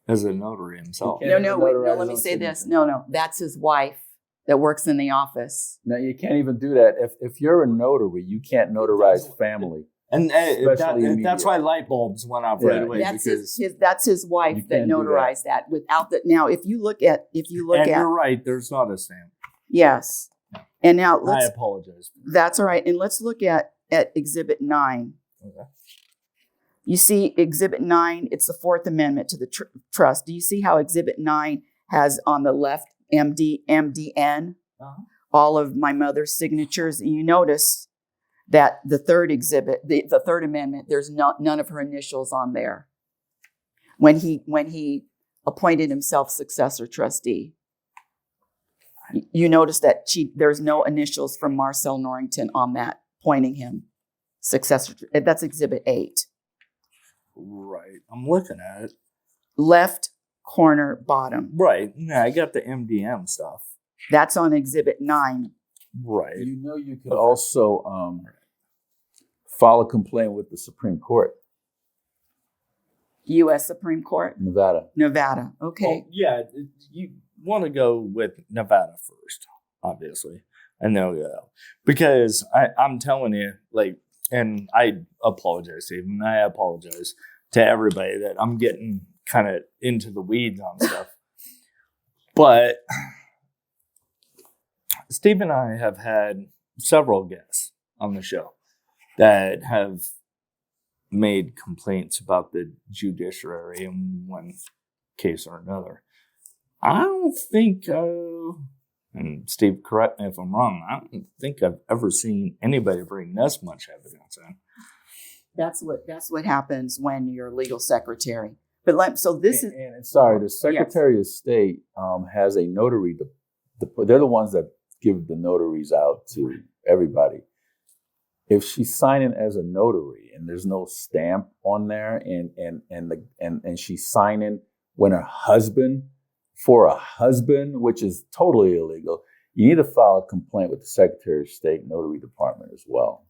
Speaker 2: as a notary himself.
Speaker 1: You can't
Speaker 3: No,
Speaker 1: even
Speaker 3: wait,
Speaker 1: notarize
Speaker 3: no, let me
Speaker 1: on
Speaker 3: say this.
Speaker 1: signature.
Speaker 3: No, that's his wife that works in the office.
Speaker 1: Now, you can't even do that. If you're a notary, you can't notarize family.
Speaker 2: And
Speaker 1: Especially
Speaker 2: that's why light bulbs went off right away.
Speaker 3: That's
Speaker 2: because
Speaker 3: that's his wife
Speaker 1: You
Speaker 3: that
Speaker 1: can't do
Speaker 3: notarized that. Without that. Now, if you look at
Speaker 2: and you're right, there's not a stamp.
Speaker 3: yes, and now
Speaker 2: I
Speaker 3: let's.
Speaker 2: apologize.
Speaker 3: That's all right, and let's look at Exhibit 9.
Speaker 2: Okay.
Speaker 3: You see Exhibit 9, it's the Fourth Amendment to the trust. Do you see how Exhibit 9 has on the left MDN, all of my mother's signatures? And you notice that the third exhibit, the Third Amendment, there's none of her initials on there. When he appointed himself successor trustee, you notice that there's no initials from Marcel Norrington on that, pointing him successor. That's Exhibit 8.
Speaker 2: Right. I'm looking at it.
Speaker 3: Left corner bottom.
Speaker 2: Right. Yeah, I got the MDM stuff.
Speaker 3: That's on Exhibit 9.
Speaker 2: Right.
Speaker 1: You know, you could also file a complaint with the Supreme Court,
Speaker 3: U.S. Supreme Court,
Speaker 1: Nevada.
Speaker 3: Nevada. Okay.
Speaker 2: Well, yeah, you want to go with Nevada first, obviously, and they'll go because I'm telling you, like, and I apologize, Stephen. I apologize to everybody that I'm getting kind of into the weeds on stuff, but Steve and I have had several guests on the show that have made complaints about the judiciary in one case or another. I don't think, and Steve, correct me if I'm wrong, I don't think I've ever seen anybody bring this much evidence in.
Speaker 3: That's what happens when you're legal secretary. But so this is.
Speaker 1: And sorry, the Secretary of State has a notary. They're the ones that give the notaries out to everybody. If she's signing as a notary and there's no stamp on there, and she's signing when for a husband, which is totally illegal, you need to file a complaint with the Secretary of State Notary Department as well.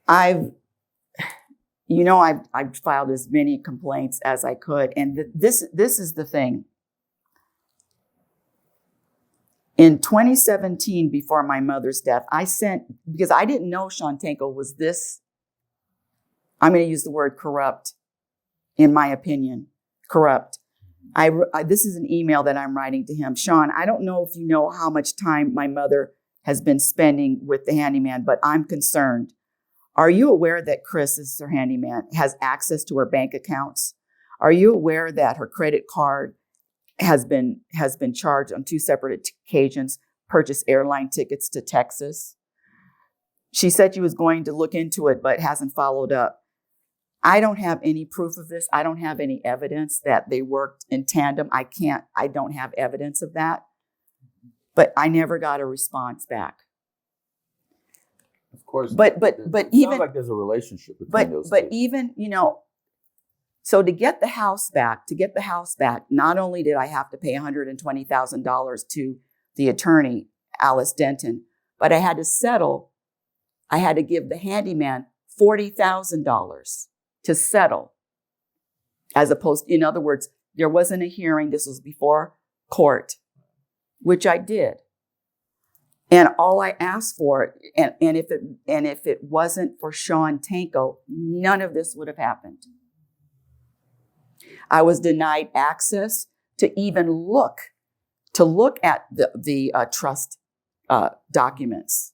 Speaker 3: I've filed as many complaints as I could, and this is the thing. In 2017, before my mother's death, because I didn't know Sean Tanko was this, I'm going to use the word corrupt, in my opinion, corrupt. This is an email that I'm writing to him. Sean, I don't know if you know how much time my mother has been spending with the handyman, but I'm concerned. Are you aware that Chris is her handyman, has access to her bank accounts? Are you aware that her credit card has been charged on 2 separate occasions, purchased airline tickets to Texas? She said she was going to look into it, but hasn't followed up. I don't have any proof of this. I don't have any evidence that they worked in tandem. I don't have evidence of that. But I never got a response back.
Speaker 1: Of course.
Speaker 3: But
Speaker 1: it
Speaker 3: even
Speaker 1: sounds like there's a relationship between those
Speaker 3: but
Speaker 1: two.
Speaker 3: even, so to get the house back, not only did I have to pay $120,000 to the attorney, Alice Denton, but I had to settle. I had to give the handyman $40,000 to settle. As opposed, in other words, there wasn't a hearing. This was before court, which I did. And all I asked for, and if it wasn't for Sean Tanko, none of this would have happened. I was denied access to even look at the trust documents.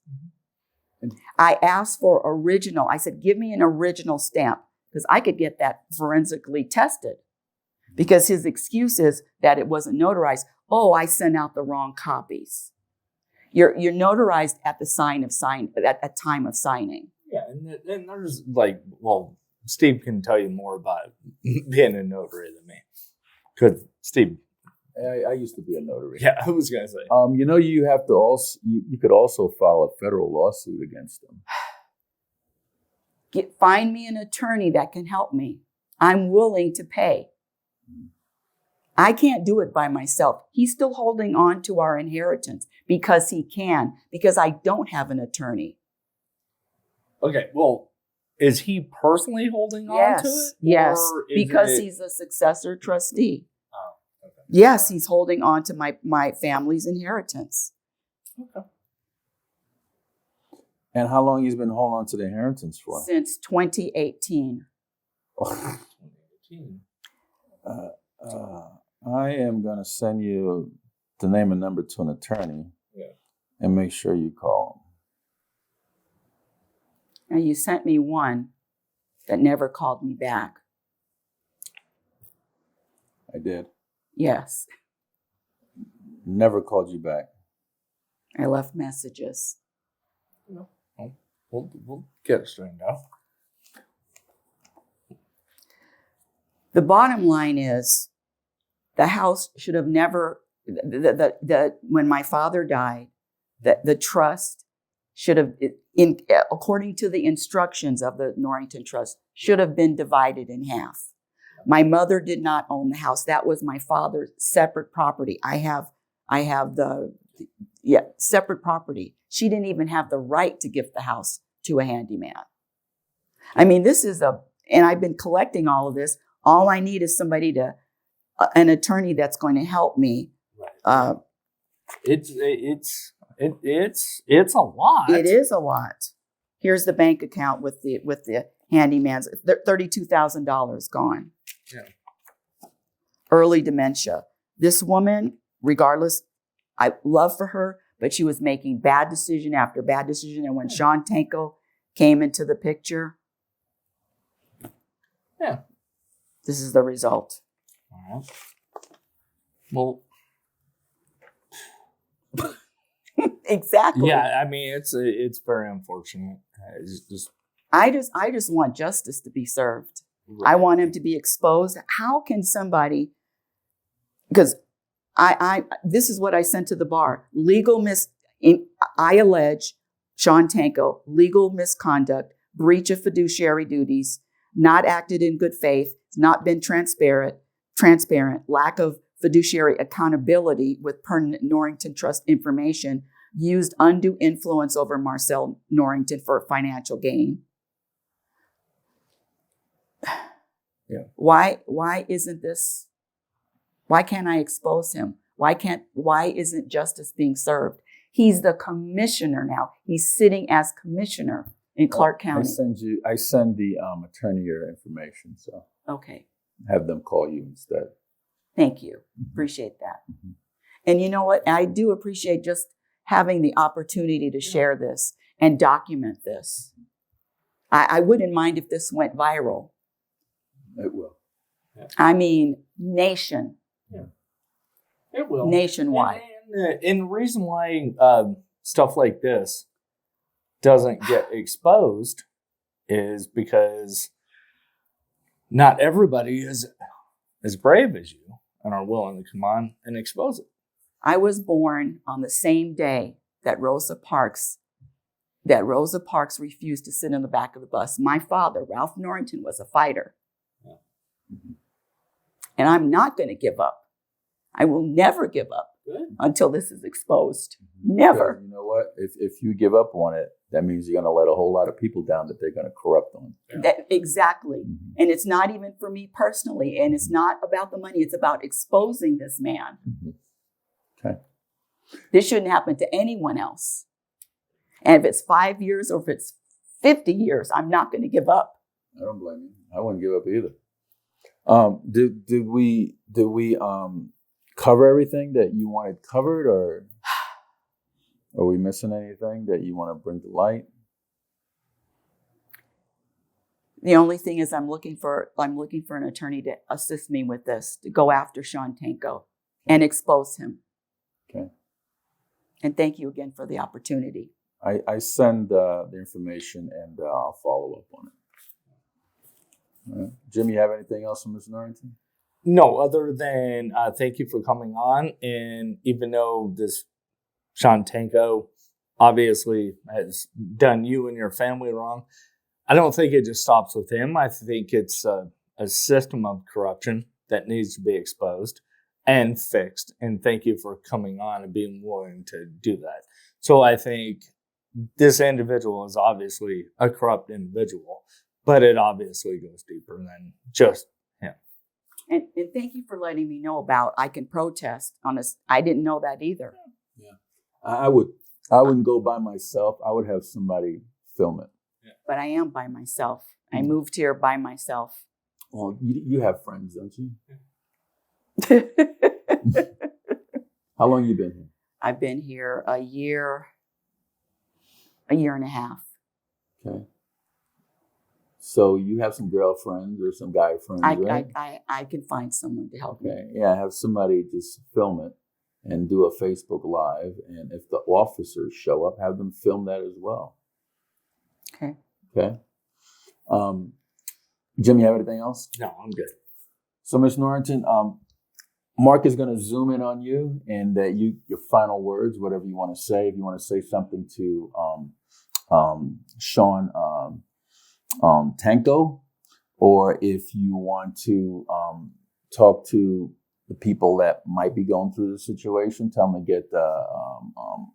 Speaker 3: I asked for original. I said, give me an original stamp because I could get that forensically tested. Because his excuse is that it wasn't notarized. Oh, I sent out the wrong copies. You're notarized at the at time of signing.
Speaker 2: Yeah, and there's Steve can tell you more about being a notary than me. Because Steve,
Speaker 1: I used to be a notary.
Speaker 2: yeah, I was gonna say.
Speaker 1: You have to also you could also file a federal lawsuit against them.
Speaker 3: Find me an attorney that can help me. I'm willing to pay. I can't do it by myself. He's still holding on to our inheritance because he can, because I don't have an attorney.
Speaker 2: Okay, well, is he personally holding on to it?
Speaker 3: Yes,
Speaker 2: or is
Speaker 3: because he's a successor trustee.
Speaker 2: Oh, okay.
Speaker 3: Yes, he's holding on to my family's inheritance.
Speaker 2: Okay.
Speaker 1: And how long he's been holding on to the inheritance for?
Speaker 3: Since 2018.
Speaker 2: 2018.
Speaker 1: I am going to send you the name and number to an attorney.
Speaker 2: Yeah.
Speaker 1: And make sure you call
Speaker 3: Now, you sent me one that never called me back.
Speaker 1: him. I did.
Speaker 3: Yes,
Speaker 1: Never called you back.
Speaker 3: I left messages.
Speaker 2: No. We'll get it straightened out.
Speaker 3: The bottom line is the house should have never, when my father died, the trust should have, according to the instructions of the Norrington Trust, should have been divided in half. My mother did not own the house. That was my father's separate property. I have separate property. She didn't even have the right to gift the house to a handyman. I mean, and I've been collecting all of this. All I need is an attorney that's going to help me.
Speaker 2: Right. It's a lot.
Speaker 3: It is a lot. Here's the bank account with the handyman's $32,000 gone.
Speaker 2: Yeah.
Speaker 3: Early dementia. This woman, regardless, I love for her, but she was making bad decision after bad decision. And when Sean Tanko came into the picture,
Speaker 2: yeah,
Speaker 3: this is the result.
Speaker 2: All right. Well,
Speaker 3: exactly.
Speaker 2: yeah. I mean, it's very unfortunate. It's just
Speaker 3: I just want justice to be served.
Speaker 2: right.
Speaker 3: I want him to be exposed. How can somebody? Because this is what I sent to the bar. I allege Sean Tanko, legal misconduct, breach of fiduciary duties, not acted in good faith, not been transparent, lack of fiduciary accountability with pertinent Norrington Trust information, used undue influence over Marcel Norrington for financial gain.
Speaker 1: Yeah.
Speaker 3: Why can't I expose him? Why isn't justice being served? He's the commissioner now. He's sitting as commissioner in Clark County.
Speaker 1: I send the attorney your information, so
Speaker 3: Okay.
Speaker 1: have them call you instead.
Speaker 3: Thank you. Appreciate that.
Speaker 1: Mhm.
Speaker 3: And you know what? I do appreciate just having the opportunity to share this and document this. I wouldn't mind if this went viral.
Speaker 1: It will.
Speaker 3: I mean, nation.
Speaker 2: It will.
Speaker 3: Nationwide.
Speaker 2: And the reason why stuff like this doesn't get exposed is because not everybody is as brave as you and are willing to come on and expose it.
Speaker 3: I was born on the same day that Rosa Parks refused to sit in the back of the bus. My father, Ralph Norrington, was a fighter.
Speaker 2: Yeah.
Speaker 3: And I'm not going to give up. I will never give up
Speaker 2: Good.
Speaker 3: until this is exposed. Never.
Speaker 1: Because you know what? If you give up on it, that means you're going to let a whole lot of people down that they're going to corrupt on.
Speaker 3: Exactly.
Speaker 1: Mm-hmm.
Speaker 3: And it's not even for me personally. And it's not about the money. It's about exposing this man.
Speaker 1: Mm-hmm. Okay.
Speaker 3: This shouldn't happen to anyone else. And if it's 5 years or if it's 50 years, I'm not going to give up.
Speaker 1: I don't blame you. I wouldn't give up either. Did we cover everything that you wanted covered, or are we missing anything that you want to bring to light?
Speaker 3: The only thing is I'm looking for an attorney to assist me with this, to go after Sean Tanko and expose him.
Speaker 1: Okay.
Speaker 3: And thank you again for the opportunity.
Speaker 1: I send the information and I'll follow up on it. All right. Jim, you have anything else from Ms. Norrington?
Speaker 2: No, other than thank you for coming on. And even though this Sean Tanko obviously has done you and your family wrong, I don't think it just stops with him. I think it's a system of corruption that needs to be exposed and fixed. And thank you for coming on and being willing to do that. So I think this individual is obviously a corrupt individual, but it obviously goes deeper than just him.
Speaker 3: And thank you for letting me know about I can protest on this. I didn't know that either.
Speaker 1: Yeah, I wouldn't go by myself. I would have somebody film it.
Speaker 2: Yeah.
Speaker 3: But I am by myself. I moved here by myself.
Speaker 1: Well, you have friends, don't you? How long you been here?
Speaker 3: I've been here a year and a half.
Speaker 1: Okay. So you have some girlfriends or some guy friends, right?
Speaker 3: I can find someone to help me.
Speaker 1: Okay. Yeah, have somebody just film it and do a Facebook Live. And if the officers show up, have them film that as well.
Speaker 3: Okay.
Speaker 1: Okay. Jim, you have anything else?
Speaker 2: No, I'm good.
Speaker 1: So, Ms. Norrington, Mark is going to zoom in on you, and that your final words, whatever you want to say. If you want to say something to Sean Tanko, or if you want to talk to the people that might be going through the situation, tell them to get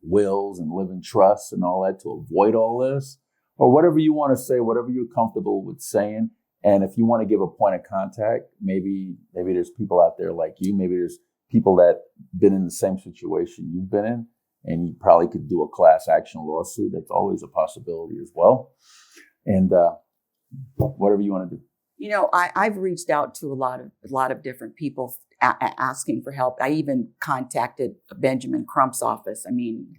Speaker 1: wills and live in trusts and all that to avoid all this, or whatever you want to say, whatever you're comfortable with saying. And if you want to give a point of contact, maybe there's people out there like you. Maybe there's people that been in the same situation you've been in, and you probably could do a class action lawsuit. That's always a possibility as well. And whatever you want to do.
Speaker 3: You know, I've reached out to a lot of different people asking for help. I even contacted Benjamin Crump's office. I mean,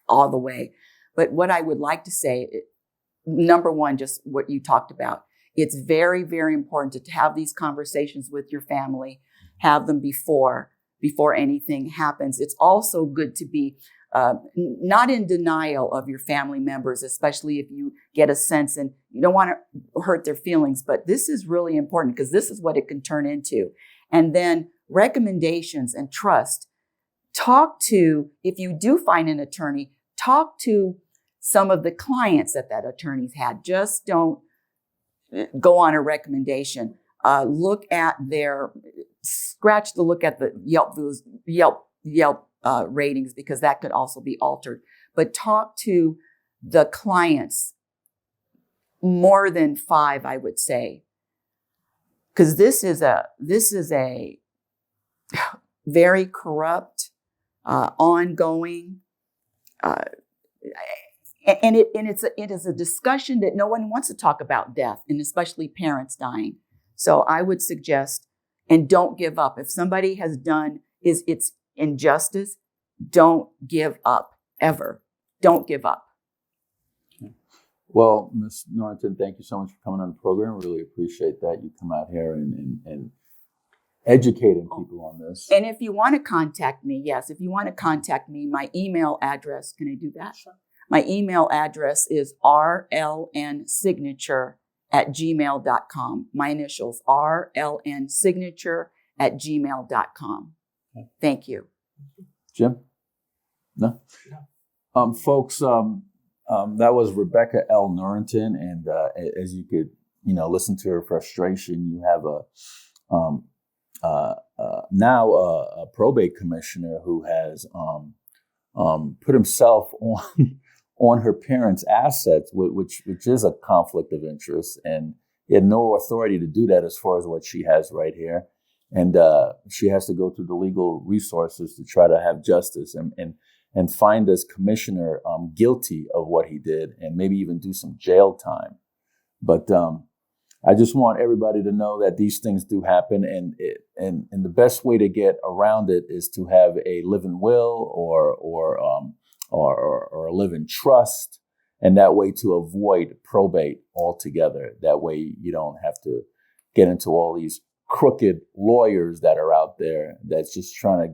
Speaker 3: all the way. But what I would like to say, number one, just what you talked about. It's very, very important to have these conversations with your family, have them before anything happens. It's also good to be not in denial of your family members, especially if you get a sense and you don't want to hurt their feelings. But this is really important because this is what it can turn into. And then recommendations and trust. Talk to, if you do find an attorney, talk to some of the clients that attorney's had. Just don't go on a recommendation. Look at look at the Yelp ratings, because that could also be altered. But talk to the clients, more than 5, I would say, because this is a very corrupt, ongoing, and it is a discussion that no one wants to talk about death, and especially parents dying. So I would suggest, and don't give up. If somebody has done it's injustice, don't give up ever. Don't give up.
Speaker 1: Well, Ms. Norrington, thank you so much for coming on the program. Really appreciate that you come out here and educating people on this.
Speaker 3: And if you want to contact me, my email address, can I do that?
Speaker 2: Sure.
Speaker 3: My email address is rlnsignature@gmail.com. My initials, rlnsignature@gmail.com.
Speaker 1: Okay.
Speaker 3: Thank you.
Speaker 1: Jim? No? Folks, that was Rebecca L. Norrington, and as you could, listen to her frustration, you have now a probate commissioner who has put himself on her parents' assets, which is a conflict of interest, and he had no authority to do that as far as what she has right here. And she has to go through the legal resources to try to have justice and find this commissioner guilty of what he did, and maybe even do some jail time. But I just want everybody to know that these things do happen, and the best way to get around it is to have a live-in will or a live-in trust, and that way to avoid probate altogether. That way you don't have to get into all these crooked lawyers that are out there that's just trying to